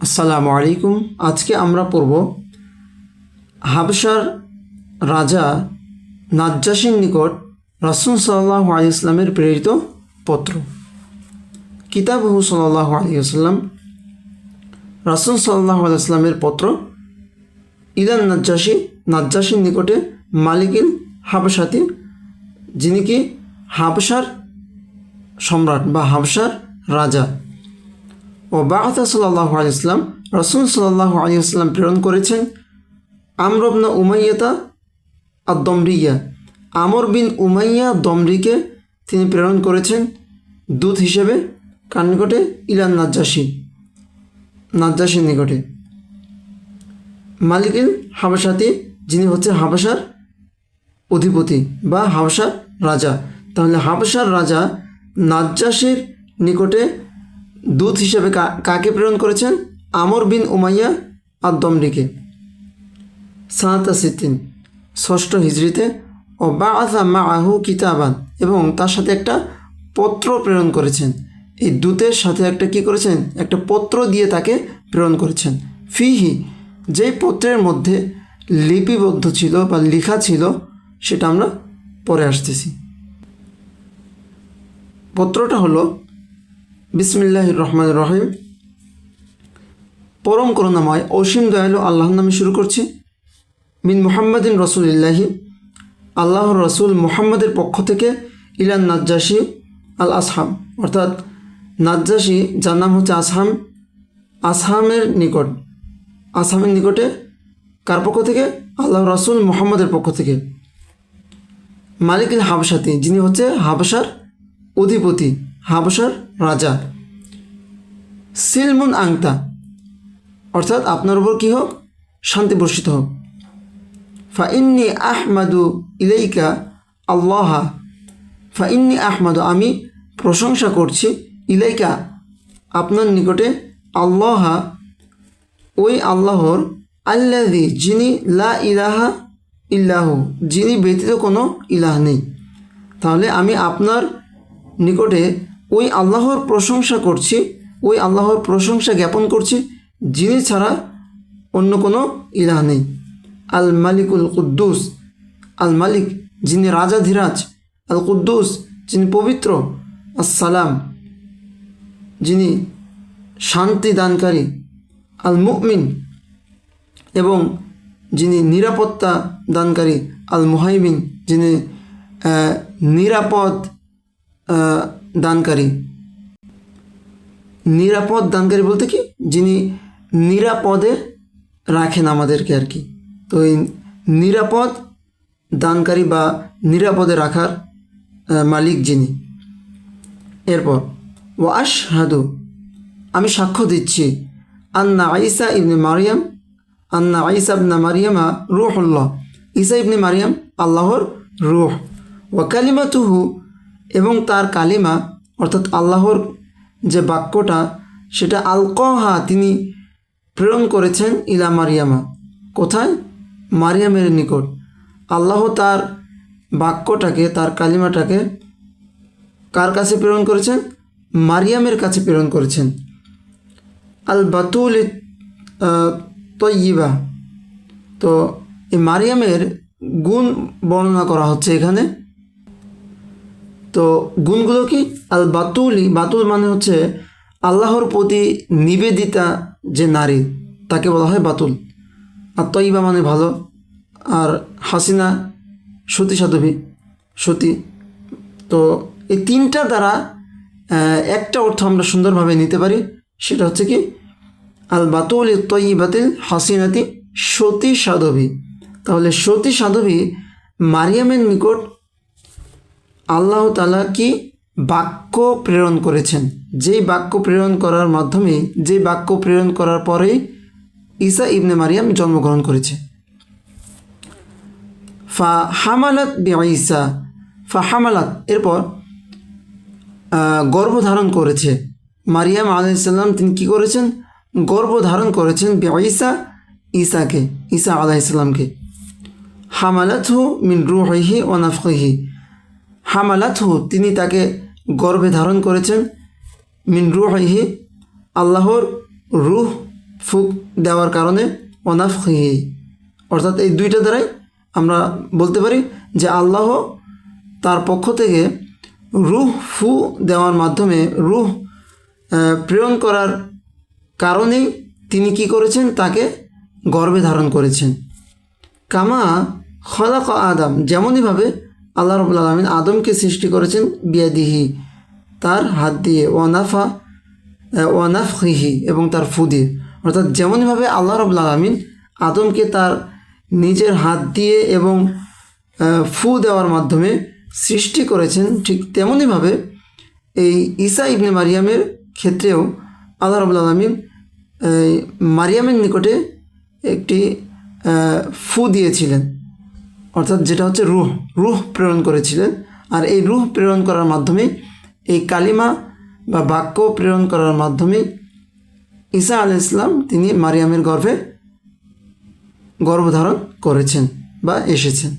আসসালামু আলাইকুম। আজকে আমরা পড়ব হাবশার রাজা নাজ্জাশীর নিকট রাসূল সাল্লাল্লাহু আলাইহি ওয়াসাল্লামের প্রেরিত পত্র। কিতাবহু সাল্লাল্লাহু আলাইহি ওয়াসাল্লাম, রাসূল সাল্লাল্লাহু আলাইহি ওয়াসাল্লামের পত্র ইলান নাজ্জাশীর নিকটে মালিকিল হাবশাতি, যিনি কি হাবশার সম্রাট বা হাবশার রাজা। ও বাআতা সাল্লাল্লাহু আলাইহি ওয়াসাল্লাম, রাসূল সাল্লাল্লাহু আলাইহি ওয়াসাল্লাম প্রেরণ করেছেন আমর ইবনে উমাইয়া আদ-দমরিয়া, আমর বিন উমাইয়া দমরিকে তিনি প্রেরণ করেছেন দূত হিসেবে কার নিকটে? ইলান নাজ্জাশীর নিকটে। মালিকিল হাবশাতি, যিনি হচ্ছে হাবশার অধিপতি বা হাবশার রাজা। তাহলে হাবশার রাজা নাজ্জাশীর নিকটে দূত হিসেবে কাকে প্রেরণ করেছেন? আমর বিন উমাইয়া আদ-দমরিকে। সানাতা সিদ্দিন, ষষ্ঠ হিজরিতে। ও বাআসা মাআহু কিতাবান, এবং তার সাথে একটা পত্র প্রেরণ করেছেন। এই দূতের সাথে একটা কি করেছেন? একটা পত্র দিয়ে তাকে প্রেরণ করেছেন। ফিহি, যেই পত্রের মধ্যে লিপিবদ্ধ ছিল বা লেখা ছিল, সেটা আমরা পরে আসতেছি। পত্রটা হলো বিসমিল্লাহির রহমানির রহিম, পরম করুণাময় অসীম দয়ালু আল্লাহর নামে শুরু করছি। মিন মুহাম্মাদিন রসুলিল্লাহি, আল্লাহর রসুল মুহাম্মাদের পক্ষ থেকে, ইলান নাজ্জাশী আল আসহাম, অর্থাৎ নাজ্জাশী যার নাম হচ্ছে আসহামের নিকটে কার পক্ষ থেকে? আল্লাহর রসুল মুহাম্মাদের পক্ষ থেকে। মালিকিল হাবশাতি, যিনি হচ্ছে হাবশার অধিপতি, হাবশার রাজা। সিলমুন আংতা, অর্থাৎ আপনার উপর কী হোক? শান্তি বর্ষিত হোক। ফাইন্নি আহমাদু ইলাইকা আল্লাহ, ফাইন্নি আহমাদু, আমি প্রশংসা করছি, ইলাইকা, আপনার নিকটে, আল্লাহ, ওই আল্লাহর, আল্লাযী, যিনি, লা ইলাহা ইল্লাহু, যিনি ব্যতীত কোনো ইলাহ নেই। তাহলে আমি আপনার নিকটে ওই আল্লাহর প্রশংসা করছি, ওই আল্লাহর প্রশংসা জ্ঞাপন করছি, যিনি ছাড়া অন্য কোনো ইলাহ নেই। আল মালিকুল কুদ্দুস, আল মালিক, যিনি রাজাধিরাজ, আল কুদ্দুস, যিনি পবিত্র, আসসালাম, যিনি শান্তি দানকারী, আল মুমিন, এবং যিনি নিরাপত্তা দানকারী, আল মুহাইমিন, যিনি নিরাপদ দানকারী। নিরাপদ দানকারী বলতে কি? যিনি নিরাপদে রাখেন আমাদেরকে আর কি। তো এই নিরাপদ দানকারী বা নিরাপদে রাখার মালিক যিনি। এরপর ওয়া আশহাদু, আমি সাক্ষ্য দিচ্ছি, আন্না ঈসা ইবনে মারিয়ামা রূহুল্লাহ, ঈসা ইবনে মারিয়াম আল্লাহর রূহ। ওয়া কালিমাতুহু, এবং তার কালিমা, অর্থাৎ আল্লাহর যে বাক্যটা, সেটা আলকাহা, তিনি প্রেরণ করেছেন, ইলা মারিয়ামা, কোথায়? মারিয়ামের নিকট। আল্লাহ তার বাক্যটাকে, তার কালিমাটাকে কার কাছে প্রেরণ করেছেন? মারিয়ামের কাছে প্রেরণ করেছেন। আল বাতুল তয়্যিবা, তো এই মারিয়ামের গুণ বর্ণনা করা হচ্ছে এখানে। তো গুণগুলো কি? আল বাতুলি, বাতুল মানে হচ্ছে আল্লাহর প্রতি নিবেদিতা যে নারী, তাকে বলা হয় বাতুল। আর তয়্যিবা মানে ভালো, আর হাসিনা সতী। তো এই তিনটা দ্বারা একটা অর্থ আমরা সুন্দরভাবে নিতে পারি, সেটা হচ্ছে কি? আল বাতুল তয়্যিবাতিল হাসিনাতি, সতী সাধবী। তাহলে সতী সাধবী মারিয়ামের নিকট আল্লাহ তাআলা কি বাক্য প্রেরণ করেছেন, যেই বাক্য প্রেরণ করার মাধ্যমে, যে বাক্য প্রেরণ করার পরেই ঈসা ইবনে মারিয়াম জন্মগ্রহণ করেছে। ফাহামালাত বিঈসা, ফাহামালাত, এরপর গর্ভধারণ করেছে মারিয়াম আলাইহিস সালাম। তিনি কী করেছেন? গর্ভধারণ করেছেন বিঈসা, ঈসা আলাইহিস সালামকে। হামালাতহু মিন রূহিহি ওয়া নাফখিহি, হামালাতহু, তিনি তাকে গর্ভে ধারণ করেছেন, মিন রূহিহি, আল্লাহর রূহ ফুক দেওয়ার কারণে, ওয়ানাফখিহি, অর্থাৎ এই দুইটা দ্বারাই আমরা বলতে পারি যে আল্লাহ তার পক্ষ থেকে রুহ ফু দেওয়ার মাধ্যমে, রুহ প্রেরণ করার কারণেই তিনি কি করেছেন, তাকে গর্ভে ধারণ করেছেন। কামা খলাক আদম, যেমনইভাবে আল্লাহ রাব্বুল আলামিন আদমকে সৃষ্টি করেছেন বিয়াদিহি, তার হাত দিয়ে, ওয়ানাফখিহি, এবং তার ফু দিয়ে। অর্থাৎ যেমনইভাবে আল্লাহ রাব্বুল আলামিন আদমকে তার নিজের হাত দিয়ে এবং ফু দেওয়ার মাধ্যমে সৃষ্টি করেছেন, ঠিক তেমনইভাবে এই ঈসা ইবনে মারিয়ামের ক্ষেত্রেও আল্লাহ রাব্বুল আলামিন মারিয়ামের নিকটে একটি ফু দিয়েছিলেন, অর্থাৎ যেটা হচ্ছে রুহ প্রেরণ করেছিলেন। আর এই রুহ প্রেরণ করার মাধ্যমে, এই কালিমা বা বাক্য প্রেরণ করার মাধ্যমে ঈসা আলাইহিস সালাম তিনি মারিয়ামের গর্ভধারণ করেছেন বা এসেছেন।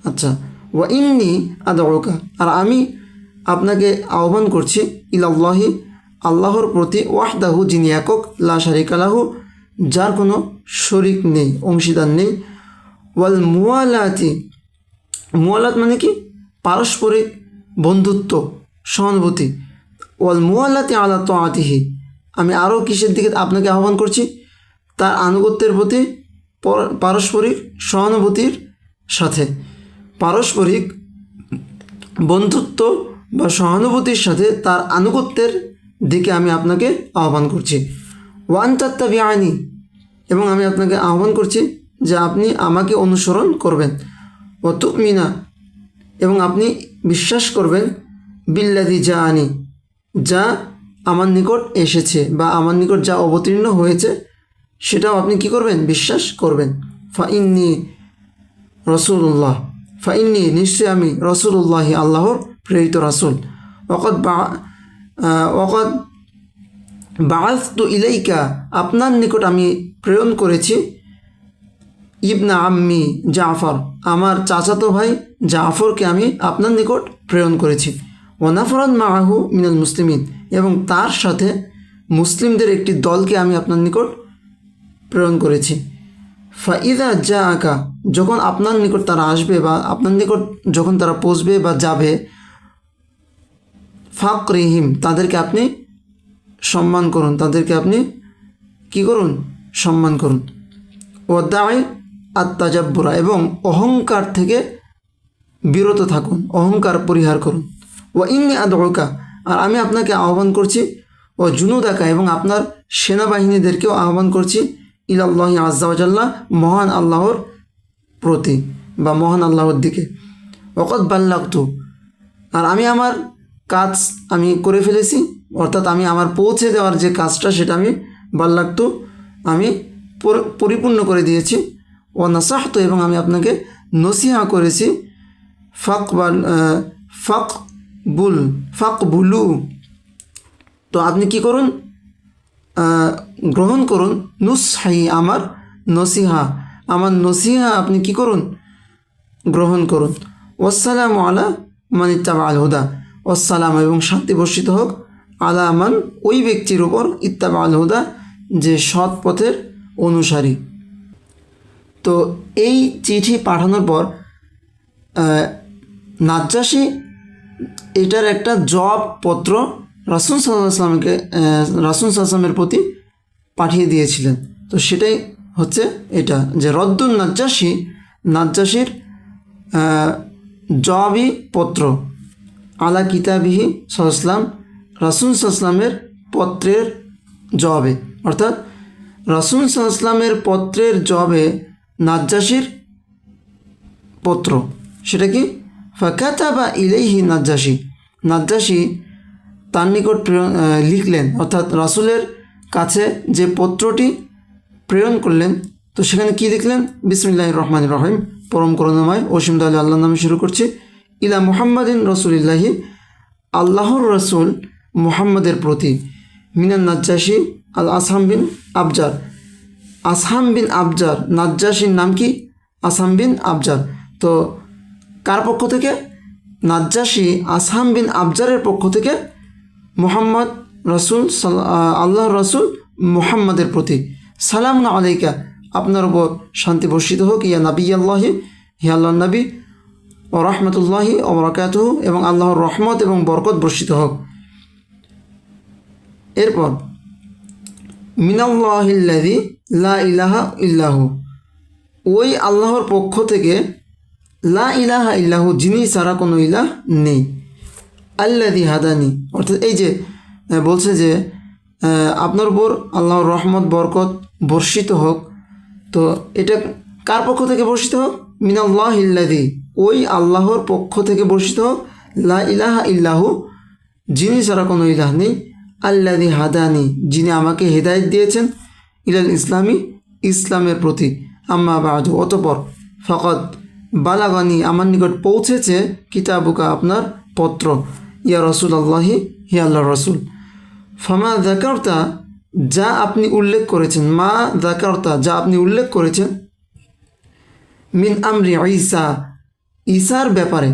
আচ্ছা, ওয়া ইন্নী আদউকা, আর আমি আপনাকে আহ্বান করছি, ইলাল্লাহি, আল্লাহর প্রতি, ওয়াহদাহু, যিনি একক, লা শারিকা লাহু, যার কোনো শরিক নেই, অংশীদার নেই, ওয়াল মুওয়ালাতি, মুওয়ালাত মানে কি, পারস্পরিক বন্ধুত্ব, সহানুভূতি, ওয়াল মুওয়ালাতি আলা তাআতিহি, আমি আরও কিসের দিকে আপনাকে আহ্বান করছি, তার আনুগত্যের প্রতি, পারস্পরিক সহানুভূতির সাথে, পারস্পরিক বন্ধুত্ব বা সহানুভূতির সাথে তার আনুগত্যের দিকে আমি আপনাকে আহ্বান করছি। ওয়ান তাত্তাবিআনি, এবং আমি আপনাকে আহ্বান করছি যে আপনি আমাকে অনুসরণ করবেন। ও তুমিনা, এবং আপনি বিশ্বাস করবেন, বিল্লাযী জাআনি, যা আমার নিকট এসেছে বা আমার নিকট যা অবতীর্ণ হয়েছে সেটাও আপনি কি করবেন, বিশ্বাস করবেন। ফাইন্নি রসুল্লাহ, ফাইন্নি, নিশ্চয় আমি, রসুল্লাহি, আল্লাহর প্রেরিত রাসূল, ওয়াকাদ বাআসতু ইলাইকা, আপনার নিকট আমি প্রেরণ করেছি, ইবনা আম্মি জাফর, আমার চাচাতো ভাই জাফরকে আমি আপনার নিকট প্রেরণ করেছি। ওয়ানাফরান মাআহু মিনাল মুসলিমিন, এবং তার সাথে মুসলিমদের একটি দলকে আমি আপনার নিকট প্রেরণ করেছি। ফাইদা জাআকা, যখন আপনার নিকট তারা আসবে বা আপনার নিকট যখন তারা পৌঁছবে বা যাবে, ফাকরিহিম, তাদেরকে আপনি সম্মান করুন, তাদেরকে আপনি কি করুন, সম্মান করুন। ওয়াদাই আত্তাজাব্বুরা, এবং অহংকার থেকে বিরত থাকুন, অহংকার পরিহার করুন। ওয়া ইন্নী আদউকা, আর আমি আপনাকে আহ্বান করছি, ও জুনুদাকা, এবং আপনার সেনাবাহিনীদেরকেও আহ্বান করছি, ইলাল্লাহি আযজা ওয়া জাল্লা, মহান আল্লাহর প্রতি বা মহান আল্লাহর দিকে। ওয়াকাদ বাল্লাগতু, আর আমি আমার কাজ আমি করে ফেলেছি, অর্থাৎ আমি আমার পৌঁছে দেওয়ার যে কাজটা সেটা আমি বাল্লাগতু, আমি পরিপূর্ণ করে দিয়েছি। ও নাসাহতু, এবং আমি আপনাকে নসিহা করেছি। ফাকবুলু, তো আপনি কি করুন, গ্রহণ করুন, নুসহি, আমার নসিহা আপনি কি করুন, গ্রহণ করুন। ওয়াসসালামু আলা মান ইত্তাবাআল হুদা, ওয়াসসালাম, এবং শান্তি বর্ষিত হোক, আলা মান, ওই ব্যক্তির উপর, ইত্তাবাআল হুদা, যে সৎ পথের অনুসারী। তো এই চিঠি পাঠানোর পর নাজ্জাশী এটার একটা জবাবপত্র রাসূল সাল্লাল্লাহু আলাইহি ওয়াসাল্লামকে, রাসূল সাল্লাল্লাহু আলাইহি ওয়াসাল্লামের প্রতি পাঠিয়ে দিয়েছিলেন। তো সেটাই হচ্ছে এটা, যে রদ্দুন নাজ্জাশীর জবাবি পত্র, আলা কিতাবিহি সাল্লাল্লাহু আলাইহি ওয়াসাল্লাম, রাসূল সাল্লাল্লাহু আলাইহি ওয়াসাল্লামের পত্রের জবাবে, অর্থাৎ রাসূল সাল্লাল্লাহু আলাইহি ওয়াসাল্লামের পত্রের জবাবে নাজ্জাশীর পত্র, সেটা কি, ফাকাতাবা ইলাইহি নাজ্জাশী তার নিকট লিখলেন, অর্থাৎ রাসূলের কাছে যে পত্রটি প্রেরণ করলেন, তো সেখানে কি লিখলেন, বিসমিল্লাহির রহমানির রহিম, পরম করুণাময় অসীম দয়ালু আল্লাহর নামে শুরু করছি। ইলা মুহাম্মাদিন রাসূলিল্লাহি, আল্লাহর রাসূল মুহাম্মাদের প্রতি, মিনান নাজ্জাশী আল আসহাম বিন আবজার, নাজ্জাশীর নাম কি, আসহাম বিন আবজার। তো কার পক্ষ থেকে, নাজ্জাশী আসহাম বিন আবজারের পক্ষ থেকে মুহাম্মদ রাসূল, আল্লাহর রাসূল মুহাম্মাদের প্রতি, সালামুন আলাইকা, আপনার উপর শান্তি বর্ষিত হোক, ইয়া নবী আল্লাহি, হে আল্লাহর নবী, ও রহমতুল্লাহি ও বরকাতুহু, এবং আল্লাহর রহমত এবং বরকত বর্ষিত হোক। এরপর মিনাল্লাহিল্লাযী লা ইলাহা ইল্লাহু, ওই আল্লাহর পক্ষ থেকে, লা ইলাহা ইল্লাহু, যিনি ছাড়া কোনো ইলাহ নেই, আল্লাযী হাদানি, অর্থাৎ এই যে বলছে যে আপনার উপর আল্লাহর রহমত বরকত বর্ষিত হোক, তো এটা কার পক্ষ থেকে বর্ষিত হোক? মিনাল্লাহিল্লাযী, ওই আল্লাহর পক্ষ থেকে বর্ষিত হোক, লা ইলাহা ইল্লাহু, যিনি ছাড়া কোনো ইলাহ নেই, আল্লাযী হাদানি, যিনি আমাকে হেদায়েত দিয়েছেন, ইলাল ইসলামী, ইসলামের প্রতি, আম্মা বা'দু, অতঃপর, ফাকাদ বালাগানি, আমার নিকট পৌঁছেছে, কিতাবুকা, আপনার পত্র, ইয়া রাসূলুল্লাহি, হে আল্লাহর রাসূল, ফামা যাকারতা, যা আপনি উল্লেখ করেছেন, মা যাকারতা, যা আপনি উল্লেখ করেছেন, মিন আমরি ঈসা, ঈসার ব্যাপারে,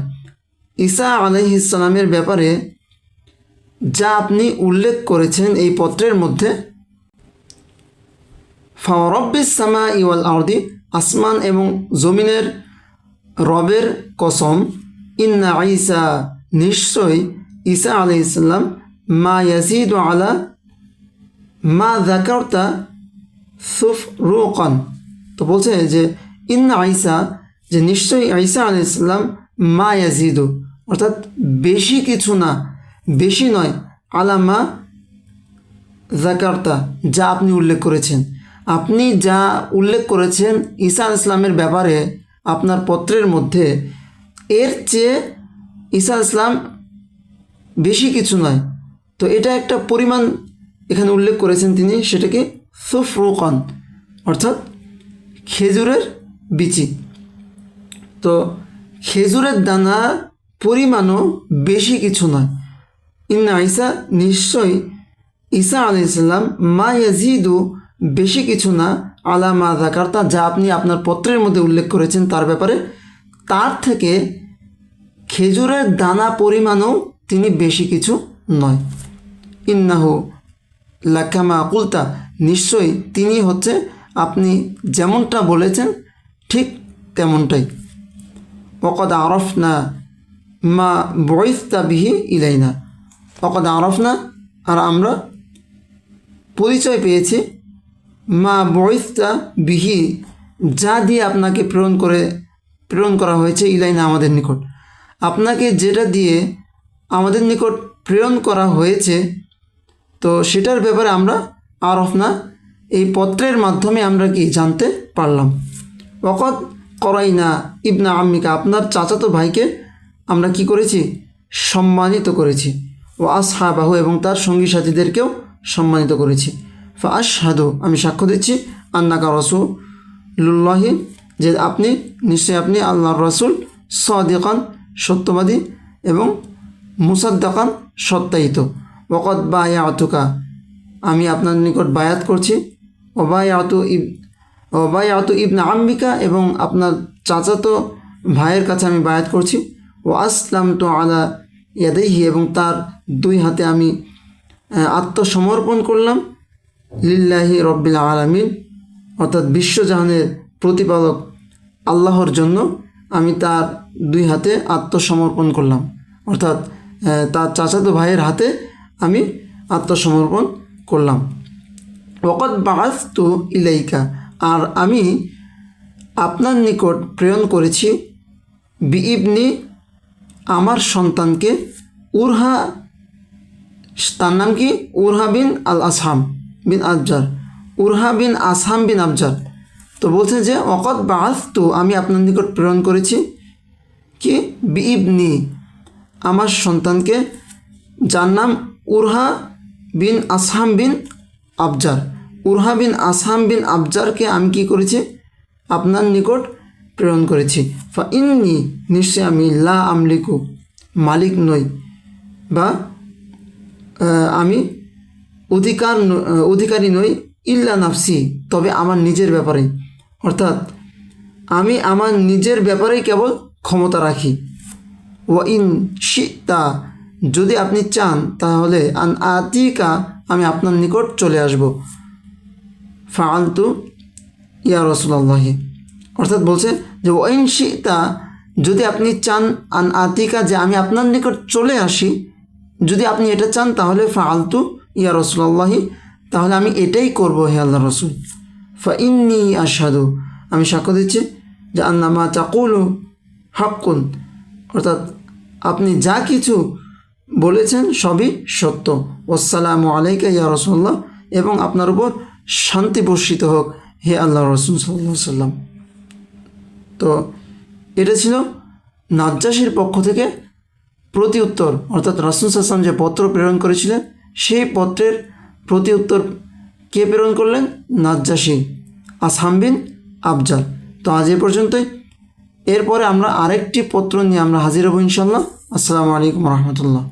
ঈসা আলাইহিস সালামের ব্যাপারে যা আপনি উল্লেখ করেছেন এই পত্রের মধ্যে, ফাওয়ারাব্বিস সামাই ওয়াল আরদি, আসমান এবং জমিনের রবের কসম, ইন্না ঈসা, নিশ্চয় ঈসা আলাইহিস সালাম, মা ইয়াজিদু আলা মা যাকারতা সুফরুকান, তো বলছে যে ইন্না ঈসা, যে নিশ্চয়ই ঈসা আলাইহিস সালাম, মা ইয়াজিদু, অর্থাৎ বেশি কিছু না, বেশি নয়, আলা মা যাকারতা, যা আপনি উল্লেখ করেছেন, আপনি যা উল্লেখ করেছেন ঈসা আলাইহিস সালামের ব্যাপারে আপনার পত্রের মধ্যে, এর চেয়ে ঈসা আলাইহিস সালাম বেশি কিছু নয়। তো এটা একটা পরিমাণ এখানে উল্লেখ করেছেন তিনি, সেটাকে সুফরুকান, অর্থাৎ খেজুরের বিচি। তো খেজুরের দানা পরিমাণও বেশি কিছু নয়। ইন্না ঈসা, নিশ্চয়ই ঈসা আলাইহিস সালাম, মা ইয়াজিদু, বেশি কিছু না, আলা মা যাকারতা, যা আপনি আপনার পত্রের মধ্যে উল্লেখ করেছেন তার ব্যাপারে, তার থেকে খেজুরের দানা পরিমাণও তিনি বেশি কিছু নয়। ইন্নাহু লাকামা কুলতা, নিশ্চয়ই তিনি হচ্ছে আপনি যেমনটা বলেছেন ঠিক তেমনটাই। ওয়াকাদ আরাফনা মা বুইসতা বিহি ইলাইনা, ওয়াকাদ আরাফনা, আর আমরা পরিচয় পেয়েছি, মা বুইসতা বিহি, যা দিয়ে আপনাকে প্রেরণ করা হয়েছে, ইলাইনা, আমাদের নিকট, আপনাকে যেটা দিয়ে আমাদের নিকট প্রেরণ করা হয়েছে, তো সেটার ব্যাপারে আমরা আরফনা, এই পত্রের মাধ্যমে আমরা কি জানতে পারলাম। ওয়াকাদ করাইনা ইবনা আম্মিকা, আপনার চাচাতো ভাইকে আমরা কি করেছি? সম্মানিত করেছি। ও আসহাবাহু, এবং তার সঙ্গী সাথীদেরকেও সম্মানিত করেছি। ফা আশহাদু, আমি সাক্ষ্য দিচ্ছি, আন্নাকা রাসূলুল্লাহি, যে আপনি, নিশ্চয়ই আপনি আল্লাহর রাসূল, সাদিকান, সত্যবাদী, এবং মুসাদ্দাকান, সত্যায়িত। ওয়াকাদ বায়াতুকা, আমি আপনার নিকট বায়াত করছি। ওবায়াতু ইবনা আম্মিকা, এবং আপনার চাচাতো ভাইয়ের কাছে আমি বায়াত করছি। ও আসলামতু আলা ইয়াদাইহি, এবং তার দুই হাতে আমি আত্মসমর্পণ করলাম। লিল্লাহি রব্বিল আলামিন, অর্থাৎ বিশ্বজাহানের প্রতিপালক আল্লাহর জন্য আমি তার দুই হাতে আত্মসমর্পণ করলাম, অর্থাৎ তার চাচাতো ভাইয়ের হাতে আমি আত্মসমর্পণ করলাম। ওয়াকাদ বাআসতু ইলাইকা, আর আমি আপনার নিকট প্রেরণ করেছি, বিইবনি, আমার সন্তানকে, উরহা, তার নাম কি? উরহা বিন আল আসহাম বিন আবজার, উরহা বিন আসহাম বিন আবজার। তো বলছে যে ওয়াকাদ বাআসতু, আমি আপনার নিকট প্রেরণ করেছি কি? বিইবনি, আমার সন্তানকে, যার নাম উরহা বিন আসহাম বিন আবজার। উরহা বিন আসহাম বিন আবজারকে আমি কি করেছি? আপনার নিকট প্রেরণ করেছি। ফা ইন্নি, নিশ্চয় আমি, লা আমলিকু, মালিক নই, বা আমি অধিকারী নই, ইল্লা নাফসি, তবে আমার নিজের ব্যাপারে, অর্থাৎ আমি আমার নিজের ব্যাপারেই কেবল ক্ষমতা রাখি। ওয়া ইন শিতা, যদি আপনি চান তাহলে আন আতিকা, আমি আপনার নিকট চলে আসব। ফাআলতু ইয়া রাসূলুল্লাহি, অর্থাৎ বলছে যে ওয়াইন শিতা, যদি আপনি চান আন আতিকা, যে আমি আপনার নিকট চলে আসি, যদি আপনি এটা চান তাহলে ফাআলতু ইয়া রাসূলুল্লাহি, তাহলে আমি এটাই করব হে আল্লাহ রসুল। ফাইন্নী আশহাদু, আমি সাক্ষ্য দিচ্ছি যে আন্না মা তাকুলু হাক্কুন, অর্থাৎ আপনি যা কিছু বলেছেন সবই সত্য। ওয়াসসালামু আলাইকা ইয়া রাসূলুল্লাহ, এবং আপনার উপর শান্তি বর্ষিত হোক হে আল্লাহ রসুল সাল্লাল্লাহু আলাইহি ওয়াসাল্লাম। তো এটা ছিল নাজ্জাশীর পক্ষ থেকে প্রতি উত্তর, অর্থাৎ রাসূল সাল্লাল্লাহু আলাইহি ওয়াসাল্লাম যে পত্র প্রেরণ করেছিলেন সেই পত্রের প্রতি উত্তর কে প্রেরণ করলেন? নাজ্জাশী, আসহাম বিন আফজাল। তো আজ এ পর্যন্তই। এরপরে আমরা আরেকটি পত্র নিয়ে আমরা হাজির হব ইনশাআল্লাহ। আসসালামু আলাইকুম রহমতুল্লাহ।